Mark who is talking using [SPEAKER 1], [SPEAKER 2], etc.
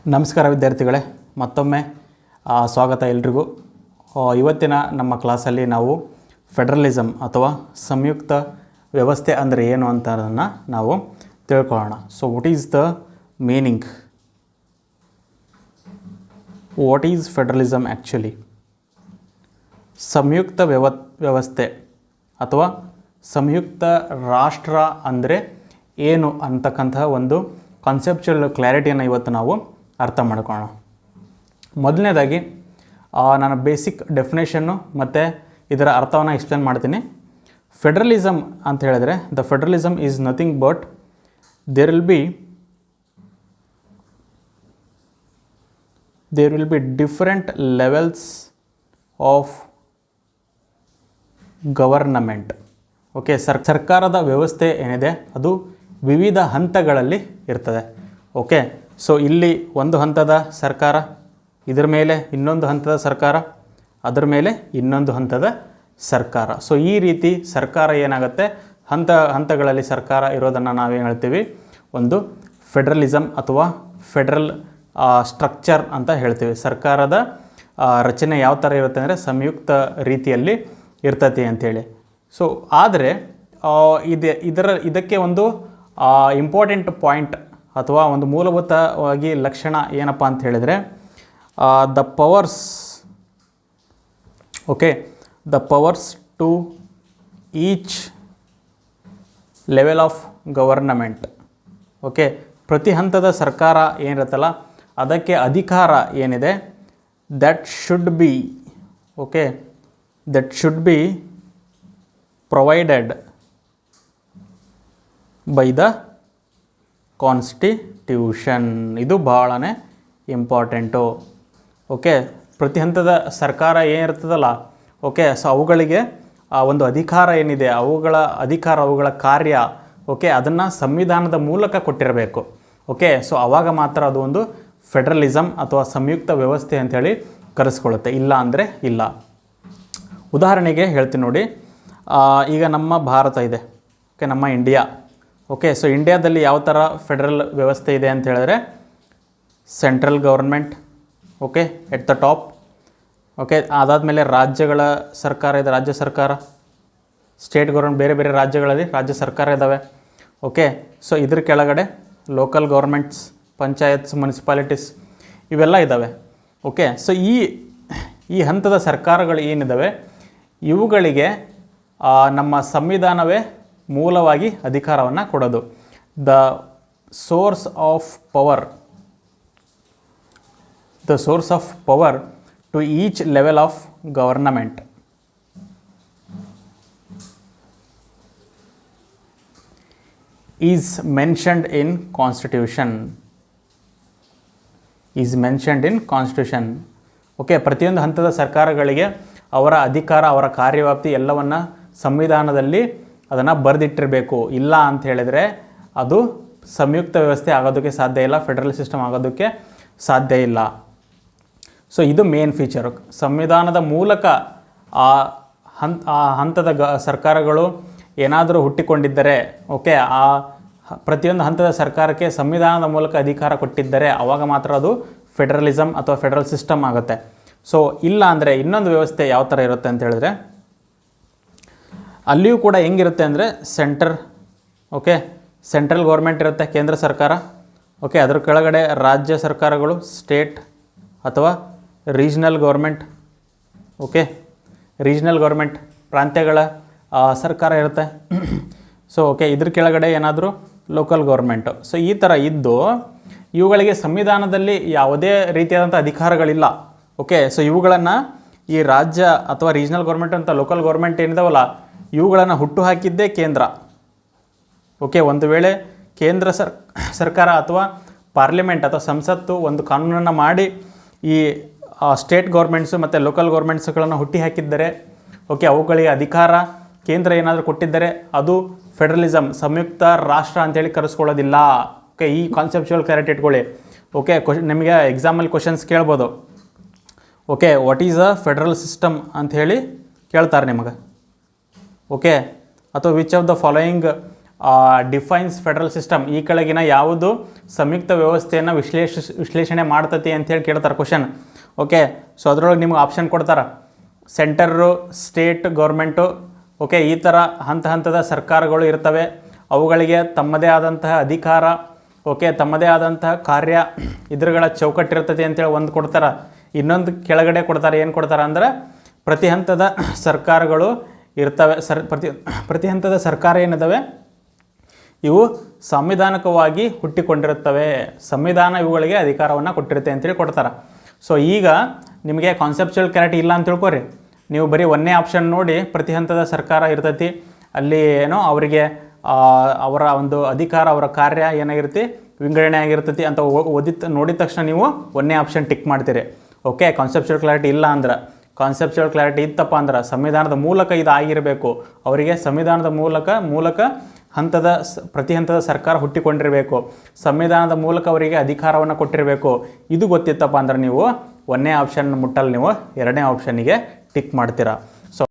[SPEAKER 1] ನಮಸ್ಕಾರ ವಿದ್ಯಾರ್ಥಿಗಳೇ, ಮತ್ತೊಮ್ಮೆ ಸ್ವಾಗತ ಎಲ್ರಿಗೂ. ಇವತ್ತಿನ ನಮ್ಮ ಕ್ಲಾಸಲ್ಲಿ ನಾವು ಫೆಡರಲಿಸಮ್ ಅಥವಾ ಸಂಯುಕ್ತ ವ್ಯವಸ್ಥೆ ಅಂದರೆ ಏನು ಅಂತದನ್ನು ನಾವು ತಿಳ್ಕೊಳ್ಳೋಣ. So what is the meaning? What is federalism actually? ಸಂಯುಕ್ತ ವ್ಯವಸ್ಥೆ ಅಥವಾ ಸಂಯುಕ್ತ ರಾಷ್ಟ್ರ ಅಂದರೆ ಏನು ಅಂತಕ್ಕಂತಹ ಒಂದು ಕಾನ್ಸೆಪ್ಚುಯಲ್ ಕ್ಲಾರಿಟಿಯನ್ನು ಇವತ್ತು ನಾವು ಅರ್ಥ ಮಾಡ್ಕೊಳ್ಳೋಣ. ಮೊದಲನೇದಾಗಿ ನಾನು ಬೇಸಿಕ್ ಡೆಫಿನೇಷನ್ನು ಮತ್ತು ಇದರ ಅರ್ಥವನ್ನು ಎಕ್ಸ್ಪ್ಲೇನ್ ಮಾಡ್ತೀನಿ. ಫೆಡರಲಿಸಮ್ ಅಂತ ಹೇಳಿದರೆ the federalism is nothing but there will be different levels of government. Okay, ಸರ್ಕಾರದ ವ್ಯವಸ್ಥೆ ಏನಿದೆ ಅದು ವಿವಿಧ ಹಂತಗಳಲ್ಲಿ ಇರ್ತದೆ. ಓಕೆ, ಸೊ ಇಲ್ಲಿ ಒಂದು ಹಂತದ ಸರ್ಕಾರ, ಇದರ ಮೇಲೆ ಇನ್ನೊಂದು ಹಂತದ ಸರ್ಕಾರ, ಅದರ ಮೇಲೆ ಇನ್ನೊಂದು ಹಂತದ ಸರ್ಕಾರ. ಸೊ ಈ ರೀತಿ ಸರ್ಕಾರ ಏನಾಗುತ್ತೆ, ಹಂತಗಳಲ್ಲಿ ಸರ್ಕಾರ ಇರೋದನ್ನು ನಾವೇನು ಹೇಳ್ತೀವಿ, ಒಂದು ಫೆಡರಲಿಸಮ್ ಅಥವಾ ಫೆಡರಲ್ ಸ್ಟ್ರಕ್ಚರ್ ಅಂತ ಹೇಳ್ತೀವಿ. ಸರ್ಕಾರದ ರಚನೆ ಯಾವ ಥರ ಇರುತ್ತೆ ಅಂದರೆ ಸಂಯುಕ್ತ ರೀತಿಯಲ್ಲಿ ಇರ್ತತಿ ಅಂಥೇಳಿ. ಸೊ ಆದರೆ ಇದಕ್ಕೆ ಒಂದು ಇಂಪಾರ್ಟೆಂಟ್ ಪಾಯಿಂಟ್ ಅಥವಾ ಒಂದು ಮೂಲಭೂತವಾಗಿ ಲಕ್ಷಣ ಏನಪ್ಪ ಅಂತ ಹೇಳಿದರೆ the powers to each level of government. Okay, ಪ್ರತಿ ಹಂತದ ಸರ್ಕಾರ ಏನಿರುತ್ತಲ್ಲ ಅದಕ್ಕೆ ಅಧಿಕಾರ ಏನಿದೆ that should be provided by the constitution. ಇದು ಭಾಳನೇ ಇಂಪಾರ್ಟೆಂಟು. ಓಕೆ, ಪ್ರತಿ ಹಂತದ ಸರ್ಕಾರ ಏನಿರ್ತದಲ್ಲ, ಓಕೆ, ಸೊ ಅವುಗಳಿಗೆ ಒಂದು ಅಧಿಕಾರ ಏನಿದೆ, ಅವುಗಳ ಕಾರ್ಯ, ಓಕೆ, ಅದನ್ನು ಸಂವಿಧಾನದ ಮೂಲಕ ಕೊಟ್ಟಿರಬೇಕು. ಓಕೆ, ಸೊ ಆವಾಗ ಮಾತ್ರ ಅದು ಒಂದು ಫೆಡರಲಿಸಮ್ ಅಥವಾ ಸಂಯುಕ್ತ ವ್ಯವಸ್ಥೆ ಅಂಥೇಳಿ ಕರೆಸ್ಕೊಳ್ಳುತ್ತೆ. ಇಲ್ಲ ಅಂದರೆ ಇಲ್ಲ. ಉದಾಹರಣೆಗೆ ಹೇಳ್ತೀನಿ ನೋಡಿ. ಈಗ ನಮ್ಮ ಭಾರತ ಇದೆ, ಓಕೆ, ನಮ್ಮ ಇಂಡಿಯಾ. ಓಕೆ, ಸೊ ಇಂಡಿಯಾದಲ್ಲಿ ಯಾವ ಥರ ಫೆಡರಲ್ ವ್ಯವಸ್ಥೆ ಇದೆ ಅಂತ ಹೇಳಿದ್ರೆ central government, okay, at the top. Okay, ಅದಾದಮೇಲೆ ರಾಜ್ಯಗಳ ಸರ್ಕಾರ ಇದೆ, ರಾಜ್ಯ ಸರ್ಕಾರ, ಸ್ಟೇಟ್ ಗೌರ್ಮೆಂಟ್, ಬೇರೆ ಬೇರೆ ರಾಜ್ಯಗಳಲ್ಲಿ ರಾಜ್ಯ ಸರ್ಕಾರ ಇದ್ದಾವೆ. ಓಕೆ, ಸೊ ಇದ್ರ ಕೆಳಗಡೆ ಲೋಕಲ್ ಗೌರ್ಮೆಂಟ್ಸ್, ಪಂಚಾಯತ್ಸ್, ಮುನ್ಸಿಪಾಲಿಟೀಸ್ ಇವೆಲ್ಲ ಇದ್ದಾವೆ. ಓಕೆ, ಸೊ ಈ ಹಂತದ ಸರ್ಕಾರಗಳು ಏನಿದ್ದಾವೆ ಇವುಗಳಿಗೆ ನಮ್ಮ ಸಂವಿಧಾನವೇ ಮೂಲವಾಗಿ ಅಧಿಕಾರವನ್ನು ಕೊಡೋದು. The source of power to each level of government is mentioned in constitution. Okay, ಪ್ರತಿಯೊಂದು ಹಂತದ ಸರ್ಕಾರಗಳಿಗೆ ಅವರ ಅಧಿಕಾರ, ಅವರ ಕಾರ್ಯವ್ಯಾಪ್ತಿ ಎಲ್ಲವನ್ನು ಸಂವಿಧಾನದಲ್ಲಿ ಅದನ್ನು ಬರೆದಿಟ್ಟಿರಬೇಕು. ಇಲ್ಲ ಅಂತ ಹೇಳಿದರೆ ಅದು ಸಂಯುಕ್ತ ವ್ಯವಸ್ಥೆ ಆಗೋದಕ್ಕೆ ಸಾಧ್ಯ ಇಲ್ಲ, ಫೆಡರಲ್ ಸಿಸ್ಟಮ್ ಆಗೋದಕ್ಕೆ ಸಾಧ್ಯ ಇಲ್ಲ. ಸೊ ಇದು ಮೇನ್ ಫೀಚರು. ಸಂವಿಧಾನದ ಮೂಲಕ ಆ ಹಂತದ ಸರ್ಕಾರಗಳು ಏನಾದರೂ ಹುಟ್ಟಿಕೊಂಡಿದ್ದರೆ, ಓಕೆ, ಆ ಪ್ರತಿಯೊಂದು ಹಂತದ ಸರ್ಕಾರಕ್ಕೆ ಸಂವಿಧಾನದ ಮೂಲಕ ಅಧಿಕಾರ ಕೊಟ್ಟಿದ್ದರೆ ಆವಾಗ ಮಾತ್ರ ಅದು ಫೆಡರಲಿಸಮ್ ಅಥವಾ ಫೆಡರಲ್ ಸಿಸ್ಟಮ್ ಆಗುತ್ತೆ. ಸೊ ಇಲ್ಲ ಅಂದರೆ ಇನ್ನೊಂದು ವ್ಯವಸ್ಥೆ ಯಾವ ಥರ ಇರುತ್ತೆ ಅಂತ ಹೇಳಿದ್ರೆ ಅಲ್ಲಿಯೂ ಕೂಡ ಹೆಂಗಿರುತ್ತೆ ಅಂದರೆ ಸೆಂಟ್ರಲ್ ಗೌರ್ಮೆಂಟ್ ಇರುತ್ತೆ, ಕೇಂದ್ರ ಸರ್ಕಾರ. ಓಕೆ, ಅದರ ಕೆಳಗಡೆ ರಾಜ್ಯ ಸರ್ಕಾರಗಳು, ಸ್ಟೇಟ್ ಅಥವಾ regional government. Okay, regional government ಪ್ರಾಂತ್ಯಗಳ ಸರ್ಕಾರ ಇರುತ್ತೆ. ಸೊ ಓಕೆ, ಇದ್ರ ಕೆಳಗಡೆ ಏನಾದರೂ ಲೋಕಲ್ ಗೌರ್ಮೆಂಟು. ಸೊ ಈ ಥರ ಇದ್ದು ಇವುಗಳಿಗೆ ಸಂವಿಧಾನದಲ್ಲಿ ಯಾವುದೇ ರೀತಿಯಾದಂಥ ಅಧಿಕಾರಗಳಿಲ್ಲ. ಓಕೆ, ಸೊ ಇವುಗಳನ್ನು ಈ ರಾಜ್ಯ ಅಥವಾ ರೀಜ್ನಲ್ ಗೌರ್ಮೆಂಟ್ ಅಂತ ಲೋಕಲ್ ಗೌರ್ಮೆಂಟ್ ಏನಿದಾವಲ್ಲ ಇವುಗಳನ್ನು ಹುಟ್ಟು ಹಾಕಿದ್ದೇ ಕೇಂದ್ರ. ಓಕೆ, ಒಂದು ವೇಳೆ ಕೇಂದ್ರ ಸರ್ಕಾರ ಅಥವಾ ಪಾರ್ಲಿಮೆಂಟ್ ಅಥವಾ ಸಂಸತ್ತು ಒಂದು ಕಾನೂನನ್ನು ಮಾಡಿ ಈ ಸ್ಟೇಟ್ ಗೌರ್ಮೆಂಟ್ಸು ಮತ್ತು ಲೋಕಲ್ ಗೌರ್ಮೆಂಟ್ಸ್ಗಳನ್ನು ಹುಟ್ಟಿ ಹಾಕಿದ್ದರೆ, ಓಕೆ, ಅವುಗಳಿಗೆ ಅಧಿಕಾರ ಕೇಂದ್ರ ಏನಾದರೂ ಕೊಟ್ಟಿದ್ದರೆ ಅದು ಫೆಡರಲಿಸಮ್, ಸಂಯುಕ್ತ ರಾಷ್ಟ್ರ ಅಂಥೇಳಿ ಕರೆಸ್ಕೊಳ್ಳೋದಿಲ್ಲ. ಓಕೆ, ಈ ಕಾನ್ಸೆಪ್ಚುವಲ್ ಕ್ಲಾರಿಟಿ ಇಟ್ಕೊಳ್ಳಿ. ಓಕೆ, ನಿಮಗೆ ಎಕ್ಸಾಮಲ್ಲಿ ಕ್ವಶನ್ಸ್ ಕೇಳ್ಬೋದು. Okay, what is a federal system ಅಂಥೇಳಿ ಕೇಳ್ತಾರೆ ನಿಮಗೆ. ಓಕೆ, ಅಥವಾ which of the following defines federal system, ಈ ಕೆಳಗಿನ ಯಾವುದು ಸಂಯುಕ್ತ ವ್ಯವಸ್ಥೆಯನ್ನು ವಿಶ್ಲೇಷಣೆ ಮಾಡ್ತತಿ ಅಂತೇಳಿ ಕೇಳ್ತಾರೆ ಕ್ವಶನ್. ಓಕೆ, ಸೊ ಅದರೊಳಗೆ ನಿಮ್ಗೆ ಆಪ್ಷನ್ ಕೊಡ್ತಾರೆ. ಸೆಂಟರು, ಸ್ಟೇಟ್ ಗೌರ್ಮೆಂಟು, ಓಕೆ, ಈ ಥರ ಹಂತ ಹಂತದ ಸರ್ಕಾರಗಳು ಇರ್ತವೆ. ಅವುಗಳಿಗೆ ತಮ್ಮದೇ ಆದಂತಹ ಅಧಿಕಾರ, ಓಕೆ, ತಮ್ಮದೇ ಆದಂತಹ ಕಾರ್ಯ, ಇದ್ರಗಳ ಚೌಕಟ್ಟಿರ್ತದೆ ಅಂತೇಳಿ ಒಂದು ಕೊಡ್ತಾರೆ. ಇನ್ನೊಂದು ಕೆಳಗಡೆ ಕೊಡ್ತಾರೆ, ಏನು ಕೊಡ್ತಾರೆ ಅಂದ್ರೆ ಪ್ರತಿ ಹಂತದ ಸರ್ಕಾರಗಳು ಇರ್ತವೆ. ಪ್ರತಿ ಹಂತದ ಸರ್ಕಾರ ಏನಿದ್ದಾವೆ ಇವು ಸಂವಿಧಾನಿಕವಾಗಿ ಹುಟ್ಟಿಕೊಂಡಿರುತ್ತವೆ, ಸಂವಿಧಾನ ಇವುಗಳಿಗೆ ಅಧಿಕಾರವನ್ನು ಕೊಟ್ಟಿರುತ್ತೆ ಅಂತೇಳಿ ಕೊಡ್ತಾರೆ. ಸೊ ಈಗ ನಿಮಗೆ ಕಾನ್ಸೆಪ್ಚುಯಲ್ ಕ್ಲಾರಿಟಿ ಇಲ್ಲ ಅಂತ ತಿಳ್ಕೊರಿ. ನೀವು ಬರೀ ಒಂದೇ ಆಪ್ಷನ್ ನೋಡಿ ಪ್ರತಿ ಹಂತದ ಸರ್ಕಾರ ಇರ್ತೈತಿ, ಅಲ್ಲಿ ಏನೋ ಅವರಿಗೆ ಅವರ ಒಂದು ಅಧಿಕಾರ, ಅವರ ಕಾರ್ಯ ಏನಾಗಿರುತ್ತೆ ವಿಂಗಡಣೆ ಆಗಿರ್ತೈತಿ ಅಂತ ನೋಡಿದ ತಕ್ಷಣ ನೀವು ಒಂದೇ ಆಪ್ಷನ್ ಟಿಕ್ ಮಾಡ್ತೀರಿ. ಓಕೆ, ಕಾನ್ಸೆಪ್ಚುಯಲ್ ಕ್ಲಾರಿಟಿ ಇಲ್ಲ ಅಂದ್ರೆ, ಕಾನ್ಸೆಪ್ಚುಯಲ್ ಕ್ಲಾರಿಟಿ ಇತ್ತಪ್ಪ ಅಂದ್ರೆ ಸಂವಿಧಾನದ ಮೂಲಕ ಇದು ಆಗಿರಬೇಕು, ಅವರಿಗೆ ಸಂವಿಧಾನದ ಮೂಲಕ ಪ್ರತಿ ಹಂತದ ಸರ್ಕಾರ ಹುಟ್ಟಿಕೊಂಡಿರಬೇಕು, ಸಂವಿಧಾನದ ಮೂಲಕ ಅವರಿಗೆ ಅಧಿಕಾರವನ್ನು ಕೊಟ್ಟಿರಬೇಕು, ಇದು ಗೊತ್ತಿತ್ತಪ್ಪ ಅಂದ್ರೆ ನೀವು ಒಂದನೇ ಆಪ್ಷನ್ ಮುಟ್ಟಲ್ಲಿ ನೀವು ಎರಡನೇ ಆಪ್ಷನ್ನಿಗೆ ಟಿಕ್ ಮಾಡ್ತೀರಾ.